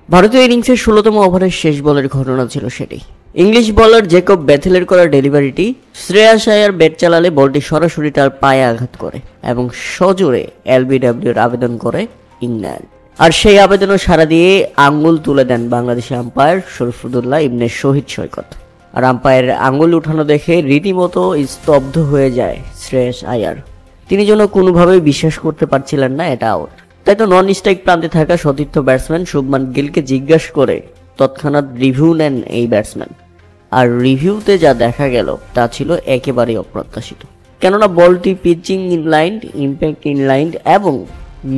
ভারতীয় ইনিংসের 16তম ওভারের শেষ বলের ঘটনা ছিল সেটি। ইংলিশ বোলার জেকব বেথেলের করা ডেলিভারিটি শ্রেয়াস আয়ার ব্যাট চালালে বলটি সরাসরি তার পায়ে আঘাত করে এবং সজোরে এলবিডব্লিউর আবেদন করে ইংল্যান্ড। আর সেই আবেদনও সাড়া দিয়ে আঙ্গুল তুলে দেন বাংলাদেশি আম্পায়ার শরীফুদ্দৌলা ইবনে শহীদ সৈকত। আর আম্পায়ারের আঙ্গুল উঠানো দেখে রীতিমতো স্তব্ধ হয়ে যায় শ্রেয়াস আয়ার। তিনি যেন কোনোভাবেই বিশ্বাস করতে পারছিলেন না এটা আউট। তাই তো নন স্ট্রাইক প্রান্তে থাকা সতীর্থ ব্যাটসম্যান শুভমান গিলকে জিজ্ঞাসা করে তৎক্ষণাৎ রিভিউ নেন এই ব্যাটসম্যান। আর রিভিউতে যা দেখা গেল তা ছিল একেবারেই অপ্রত্যাশিত। কেননা বলটি পিচিং ইনলাইন, ইম্প্যাক্ট ইনলাইন এবং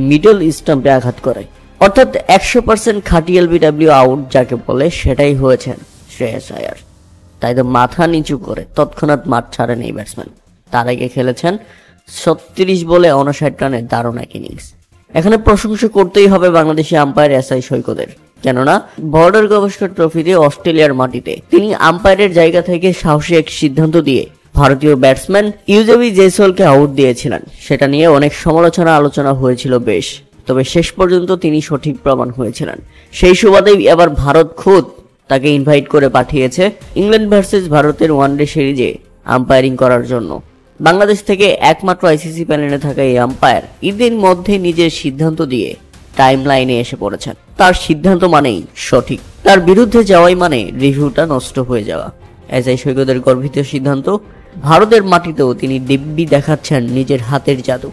মিডল স্টাম্পে আঘাত করে। অর্থাৎ 100% খাঁটি এলবিডব্লিউ আউট যাকে বলে সেটাই হয়েছেন শ্রেয়াস আয়ার। তাই তো মাথা নিচু করে তৎক্ষণাৎ মাঠ ছাড়েন এই ব্যাটসম্যান। তার আগে খেলেছেন 36 বলে 59 রানের দারুণ এক ইনিংস। এখানে প্রশংসা করতেই হবে বাংলাদেশি আম্পায়ার এসআই সৈকতের। কেননা বর্ডার গাভাস্কর ট্রফিতে অস্ট্রেলিয়ার মাটিতে তিনি আম্পায়ারের জায়গা থেকে সাহসী এক সিদ্ধান্ত দিয়ে ভারতীয় ব্যাটসম্যান ইউজেবি জয়সওয়ালকে আউট দিয়েছিলেন। সেটা নিয়ে অনেক আলোচনা হয়েছিল বেশ, তবে শেষ পর্যন্ত তিনি সঠিক প্রমাণ হয়েছিলেন। সেই সুবাদেই এবার ভারত খুদ তাকে ইনভাইট করে পাঠিয়েছে ইংল্যান্ড ভার্সেস ভারতের ওয়ানডে সিরিজে আম্পায়ারিং করার জন্য। বাংলাদেশ থেকে একমাত্র আইসিসি প্যানেলে থাকা এই আম্পায়ার ঈদের মধ্যে নিজের সিদ্ধান্ত দিয়ে টাইম লাইনে এসে পড়েছেন। তার সিদ্ধান্ত মানেই সঠিক, তার বিরুদ্ধে যাওয়াই মানে রিভিউটা নষ্ট হয়ে যাওয়া। এসআই সৈকতের গর্বিত সিদ্ধান্ত, ভারতের মাটিতেও তিনি দিব্যি দেখাচ্ছেন নিজের হাতের জাদু।